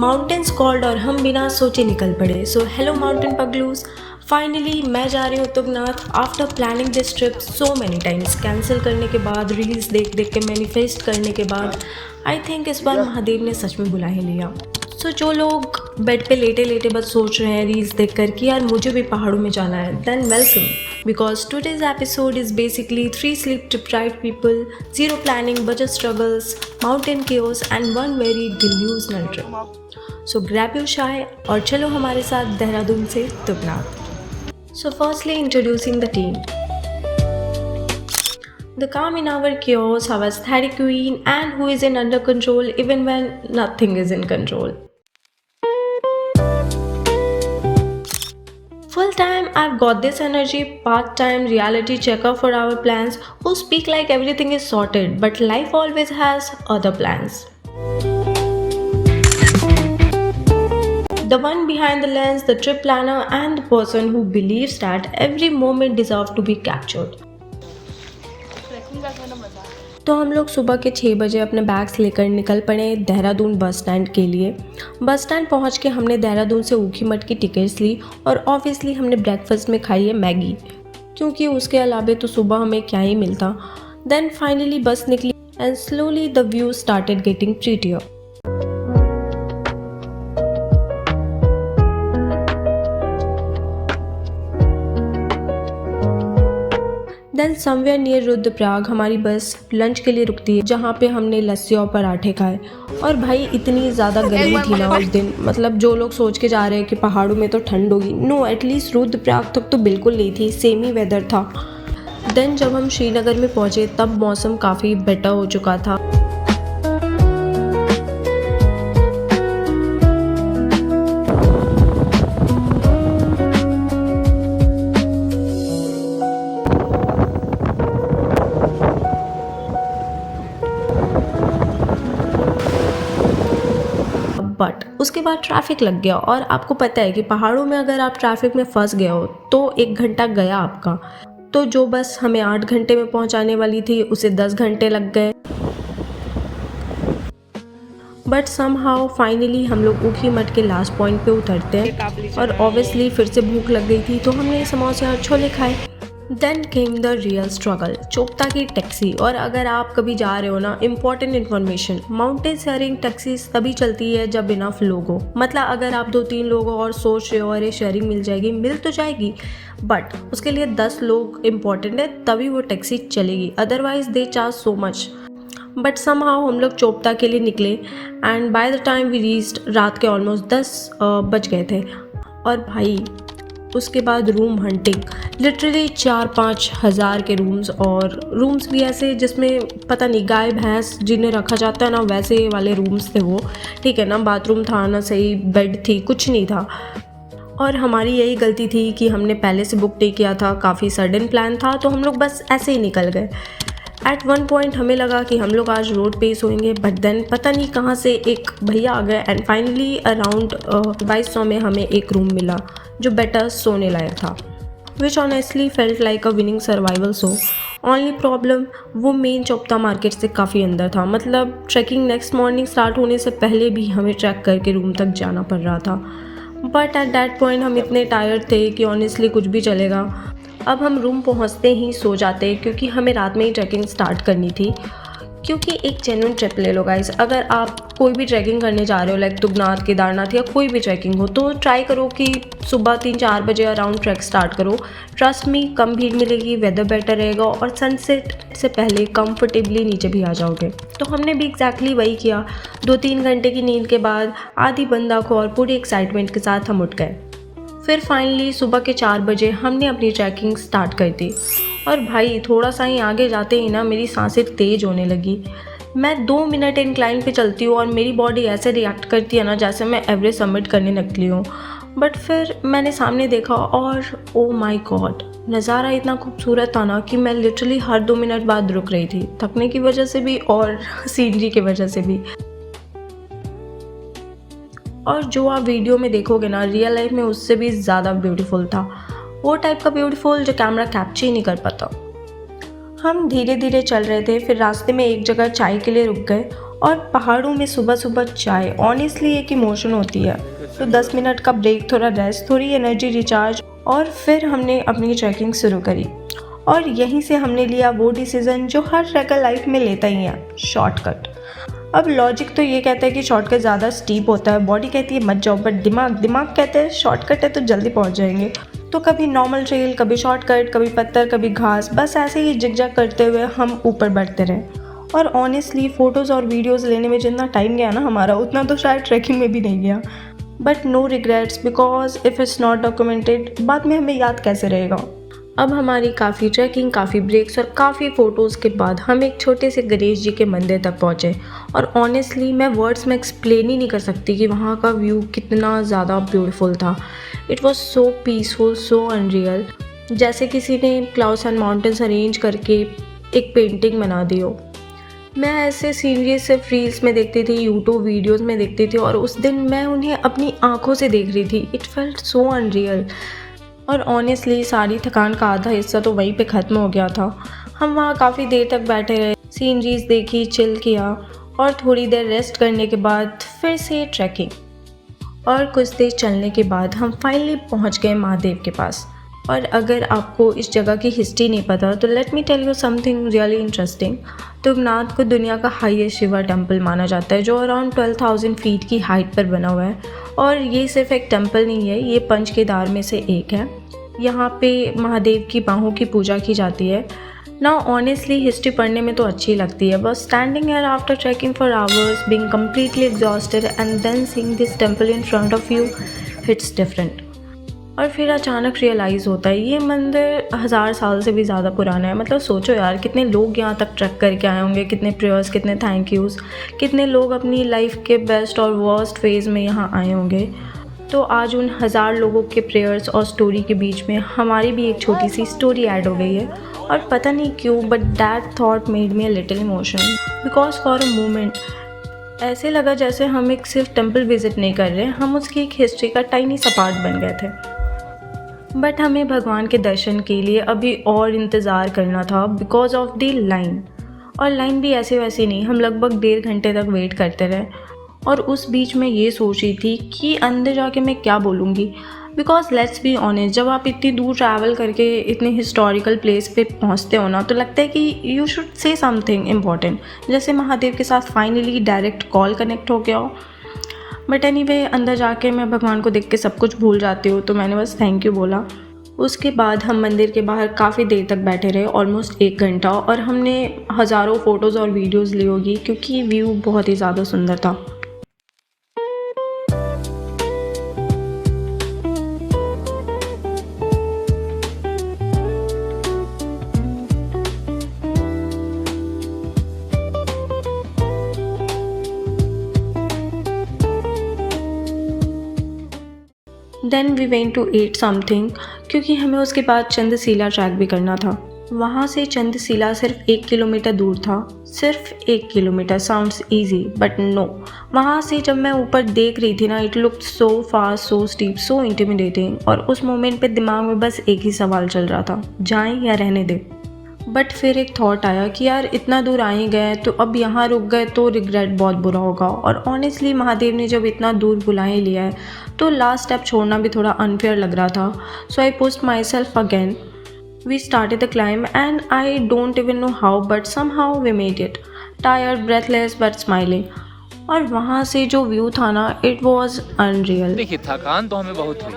Mountains called और हम बिना सोचे निकल पड़े। सो हेलो माउंटेन पगलूज, फाइनली मैं जा रही हूँ Tungnath after planning this trip so many times. Cancel करने के बाद, रील्स देख देख के मैनिफेस्ट करने के बाद आई थिंक इस बार महादेव ने सच में बुला ही लिया। सो जो लोग बेड पे लेटे लेटे बस सोच रहे हैं रील्स देख कर कि यार मुझे भी पहाड़ों में जाना है, than welcome, because today's episode is basically 3 sleep deprived people, 0 planning, budget struggles, mountain chaos and one very delusional trip. So grab your chai और चलो हमारे साथ देहरादून से Tungnath. So firstly introducing the team. The calm in our chaos, our aesthetic queen and who is in under control even when nothing is in control. Full time, I've got this energy, part time reality checker for our plans who speak like everything is sorted, but life always has other plans. The one behind the lens, the trip planner, and the person who believes that every moment deserves to be captured. तो हम लोग सुबह के 6 बजे अपने bags लेकर निकल पड़े देहरादून बस स्टैंड के लिए। बस स्टैंड पहुंच के हमने देहरादून से ऊखीमठ की टिकट्स ली और ऑब्वियसली हमने ब्रेकफास्ट में खाई है मैगी, क्योंकि उसके अलावा तो सुबह हमें क्या ही मिलता। देन फाइनली बस निकली and slowly the view started getting prettier. Then somewhere near Rudraprayag हमारी बस लंच के लिए रुकती है, जहाँ पे हमने लस्सी और पराठे खाए। और भाई इतनी ज़्यादा गर्मी थी ना उस दिन, मतलब जो लोग सोच के जा रहे हैं कि पहाड़ों में तो ठंड होगी, नो, एटलीस्ट रुद्रप्रयाग तक तो बिल्कुल नहीं थी, सेम ही वेदर था। देन जब हम श्रीनगर में पहुँचे तब मौसम काफ़ी बेटर हो चुका था। बट उसके बाद ट्रैफिक लग गया और आपको पता है कि पहाड़ों में अगर आप ट्रैफिक में फंस गए हो तो 1 घंटा गया आपका। तो जो बस हमें 8 घंटे में पहुंचाने वाली थी उसे 10 घंटे लग गए। बट समहाउ फाइनली हम लोग ऊखीमठ के लास्ट पॉइंट पे उतरते हैं और ऑब्वियसली फिर से भूख लग गई थी तो हमने समोसे और छोले खाए। Then came the real struggle, Chopta की टैक्सी। और अगर आप कभी जा रहे हो ना, important information, mountain sharing taxis तभी चलती है जब इनफ लोग हो। मतलब अगर आप 2-3 लोग हो और सोच रहे हो अरे शेयरिंग मिल जाएगी, मिल तो जाएगी बट उसके लिए 10 लोग इम्पॉर्टेंट है तभी वो टैक्सी चलेगी, otherwise they charge so much. But somehow हम लोग चोपता के लिए निकले and by the time we reached रात के ऑलमोस्ट 10 बज गए थे। और भाई उसके बाद रूम हंटिंग, लिटरली 4-5 हज़ार के रूम्स, और रूम्स भी ऐसे जिसमें पता नहीं गाय भैंस जिन्हें रखा जाता है ना वैसे वाले रूम्स थे वो, ठीक है ना, बाथरूम था ना, सही बेड थी, कुछ नहीं था। और हमारी यही गलती थी कि हमने पहले से बुक नहीं किया था, काफ़ी सडन प्लान था तो हम लोग बस ऐसे ही निकल गए। एट वन पॉइंट हमें लगा कि हम लोग आज रोड पे ही सोएंगे, बट देन पता नहीं कहाँ से एक भैया आ गए एंड फाइनली अराउंड 2200 में हमें एक रूम मिला जो बेटर सोने लायक था, which honestly felt like a winning survival show. Only problem वो मेन चोपता मार्केट से काफ़ी अंदर था, मतलब ट्रैकिंग नेक्स्ट मॉर्निंग स्टार्ट होने से पहले भी हमें ट्रैक करके रूम तक जाना पड़ रहा था। बट एट दैट पॉइंट हम इतने टायर्ड थे कि ऑनेस्टली कुछ भी चलेगा। अब हम रूम पहुंचते ही सो जाते क्योंकि हमें रात में ही ट्रैकिंग स्टार्ट करनी थी। क्योंकि एक जेन्युइन ट्रिप ले लो गाइस, अगर आप कोई भी ट्रैकिंग करने जा रहे हो लाइक तुंगनाथ, केदारनाथ या कोई भी ट्रैकिंग हो, तो ट्राई करो कि सुबह 3-4 बजे अराउंड ट्रैक स्टार्ट करो। ट्रस्ट मी, कम भीड़ मिलेगी, वेदर बेटर रहेगा और सनसेट से पहले कंफर्टेबली नीचे भी आ जाओगे। तो हमने भी एग्जैक्टली वही किया। 2-3 घंटे की नींद के बाद आधी बंद आंखों और पूरी एक्साइटमेंट के साथ हम उठ गए। फिर फाइनली सुबह के 4 बजे हमने अपनी ट्रैकिंग स्टार्ट कर दी। और भाई थोड़ा सा ही आगे जाते ही ना मेरी सांसें तेज़ होने लगी। मैं 2 मिनट इंक्लाइन पे चलती हूँ और मेरी बॉडी ऐसे रिएक्ट करती है ना जैसे मैं एवरेस्ट सबमिट करने निकली हूँ। बट फिर मैंने सामने देखा और ओ माय गॉड, नज़ारा इतना खूबसूरत था ना कि मैं लिटरली हर 2 मिनट बाद रुक रही थी, थकने की वजह से भी और सीनरी की वजह से भी। और जो आप वीडियो में देखोगे ना, रियल लाइफ में उससे भी ज़्यादा ब्यूटीफुल था, वो टाइप का ब्यूटीफुल जो कैमरा कैप्चर ही नहीं कर पाता। हम धीरे धीरे चल रहे थे, फिर रास्ते में एक जगह चाय के लिए रुक गए और पहाड़ों में सुबह सुबह चाय ऑनेस्टली एक इमोशन होती है। तो 10 मिनट का ब्रेक, थोड़ा रेस्ट, थोड़ी एनर्जी रिचार्ज, और फिर हमने अपनी ट्रैकिंग शुरू करी। और यहीं से हमने लिया वो डिसीज़न जो हर ट्रैकर लाइफ में लेता ही है, शॉर्टकट। अब लॉजिक तो ये कहता है कि शॉर्टकट ज़्यादा स्टीप होता है, बॉडी कहती है मत जाओ, बट दिमाग कहता है शॉर्टकट है तो जल्दी पहुंच जाएंगे। तो कभी नॉर्मल ट्रेल, कभी शॉर्टकट, कभी पत्थर, कभी घास, बस ऐसे ही जिगजैग करते हुए हम ऊपर बढ़ते रहे। और ऑनेस्टली फ़ोटोज़ और वीडियोज़ लेने में जितना टाइम गया ना हमारा, उतना तो शायद ट्रैकिंग में भी नहीं गया। But no regrets, because if it's not documented, बाद में हमें याद कैसे रहेगा। अब हमारी काफ़ी ट्रैकिंग, काफ़ी ब्रेक्स और काफ़ी फ़ोटोज़ के बाद हम एक छोटे से गणेश जी के मंदिर तक पहुँचे। और ऑनेस्टली मैं वर्ड्स में एक्सप्लेन ही नहीं कर सकती कि वहाँ का व्यू कितना ज़्यादा ब्यूटीफुल था। It was so peaceful, so unreal, जैसे किसी ने क्लाउड्स एंड माउंटेन्स अरेंज करके एक पेंटिंग बना दी हो। मैं ऐसे सीनरी सिर्फ रील्स में देखती थी, यूट्यूब वीडियोज़ में देखती थी, और उस दिन मैं उन्हें अपनी आँखों से देख रही थी। It felt so unreal. और ऑनेस्टली सारी थकान का आधा हिस्सा तो वहीं पे ख़त्म हो गया था। हम वहाँ काफ़ी देर तक बैठे रहे, सीनरीज देखी, चिल किया, और थोड़ी देर रेस्ट करने के बाद फिर से ट्रैकिंग। और कुछ देर चलने के बाद हम फाइनली पहुँच गए महादेव के पास। और अगर आपको इस जगह की हिस्ट्री नहीं पता तो let me tell you something really interesting. Tungnath को दुनिया का हाईएस्ट शिवा टेम्पल माना जाता है, जो अराउंड 12,000 फीट की हाइट पर बना हुआ है। और ये सिर्फ एक टेम्पल नहीं है, ये पंच केदार में से एक है। यहाँ पे महादेव की बाहों की पूजा की जाती है ना। ऑनेस्टली हिस्ट्री पढ़ने में तो अच्छी लगती है, but standing here after trekking for hours, being completely exhausted and then seeing this temple in front of you, it's different. और फिर अचानक रियलाइज़ होता है ये मंदिर 1000 साल से भी ज़्यादा पुराना है। मतलब सोचो यार, कितने लोग यहाँ तक ट्रैक करके आए होंगे, कितने प्रेयर्स, कितने थैंक यूज़, कितने लोग अपनी लाइफ के बेस्ट और वर्स्ट फेज़ में यहाँ आए होंगे। तो आज उन 1000 लोगों के प्रेयर्स और स्टोरी के बीच में हमारी भी एक छोटी सी स्टोरी ऐड हो गई है। और पता नहीं क्यों, but that thought made me a little emotional, because for a moment ऐसे लगा जैसे हम एक सिर्फ टेम्पल विजिट नहीं कर रहे, हम उसकी एक हिस्ट्री का टाइनी सा पार्ट बन गए थे। बट हमें भगवान के दर्शन के लिए अभी और इंतज़ार करना था बिकॉज ऑफ द लाइन। और लाइन भी ऐसे वैसे नहीं, हम लगभग 1.5 घंटे तक वेट करते रहे। और उस बीच में ये सोच रही थी कि अंदर जाके मैं क्या बोलूँगी, बिकॉज लेट्स बी ऑनेस्ट, जब आप इतनी दूर ट्रैवल करके इतने हिस्टोरिकल प्लेस पे पहुँचते हो ना, तो लगता है कि you should say something important, जैसे महादेव के साथ फाइनली डायरेक्ट कॉल कनेक्ट हो गया हो। बट एनीवे, अंदर जाके मैं भगवान को देख के सब कुछ भूल जाती हूँ, तो मैंने बस थैंक यू बोला। उसके बाद हम मंदिर के बाहर काफ़ी देर तक बैठे रहे, ऑलमोस्ट 1 घंटा, और हमने हज़ारों फ़ोटोज़ और वीडियोज़ ली होगी क्योंकि व्यू बहुत ही ज़्यादा सुंदर था। Then we went to eat something, क्योंकि हमें उसके बाद चंद्रशिला ट्रैक भी करना था। वहाँ से चंद्रशिला सिर्फ 1 किलोमीटर दूर था। सिर्फ 1 kilometre sounds easy, but no, वहाँ से जब मैं ऊपर देख रही थी ना, it looked so fast, so steep, so intimidating. और उस मोमेंट पे दिमाग में बस एक ही सवाल चल रहा था, जाएं या रहने दें। बट फिर एक थॉट आया कि यार इतना दूर आ ही गए, तो अब यहाँ रुक गए तो रिग्रेट बहुत बुरा होगा। और ऑनेस्टली महादेव ने जब इतना दूर बुला ही लिया है, तो लास्ट स्टेप छोड़ना भी थोड़ा अनफेयर लग रहा था। So I pushed myself again. We started the climb and I don't even know how, but somehow we made it, tired, breathless, but smiling. और वहाँ से जो व्यू था ना, इट वॉज अनरियल। देखिए, थकान तो हमें बहुत हुई,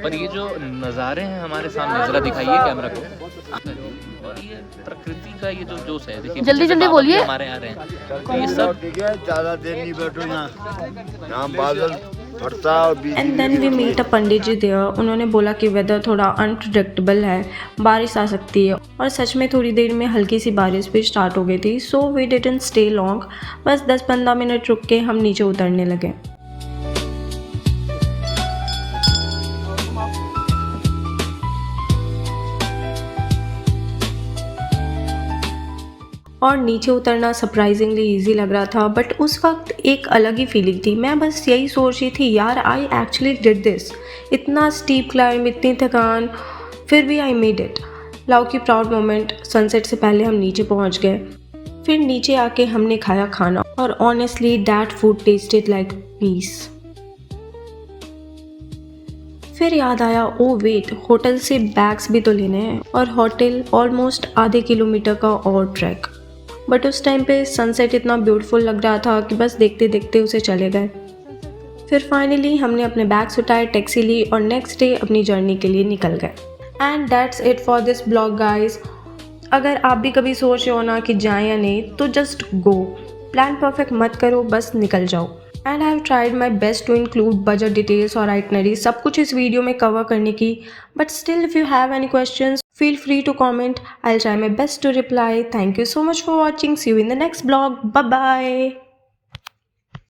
पर ये जो नज़ारे हैं हमारे सामने, जरा दिखाइए कैमरा को। और ये प्रकृति का ये जो जोश है, देखिए जल्दी जल्दी बोलिए, हमारे यहाँ रहे हैं, तो ये सब ज़्यादा देर नहीं बैठो यहाँ बादल फटता और and then we meet a pandit ji there. उन्होंने बोला कि वेदर थोड़ा अनप्रडिक्टेबल है, बारिश आ सकती है। और सच में थोड़ी देर में हल्की सी बारिश भी स्टार्ट हो गई थी। So we didn't stay long, बस 10-15 मिनट रुक के हम नीचे उतरने लगे। और नीचे उतरना सरप्राइजिंगली इजी लग रहा था, बट उस वक्त एक अलग ही फीलिंग थी। मैं बस यही सोच रही थी, यार आई एक्चुअली डिड दिस। इतना स्टीप क्लाइंब, इतनी थकान, फिर भी आई मेड इट। लव की प्राउड मोमेंट। सनसेट से पहले हम नीचे पहुंच गए। फिर नीचे आके हमने खाया खाना और honestly that food tasted like peace. फिर याद आया, ओ वेट, होटल से बैग्स भी तो लेने हैं और होटल ऑलमोस्ट आधे किलोमीटर का और ट्रैक। बट उस टाइम पे सनसेट इतना ब्यूटीफुल लग रहा था कि बस देखते देखते उसे चले गए। फिर फाइनली हमने अपने बैग्स उठाए, टैक्सी ली और नेक्स्ट डे अपनी जर्नी के लिए निकल गए। And that's it for this blog guys. अगर आप भी कभी सोच रहे हो ना कि जाएं या नहीं, तो जस्ट गो, प्लान परफेक्ट मत करो, बस निकल जाओ। And I have tried my best to include budget details और आइटनरी सब कुछ इस वीडियो में कवर करने की, but still if you have any questions feel free to comment. I'll try my best to reply. Thank you so much for watching. See you in the next vlog. Bye bye.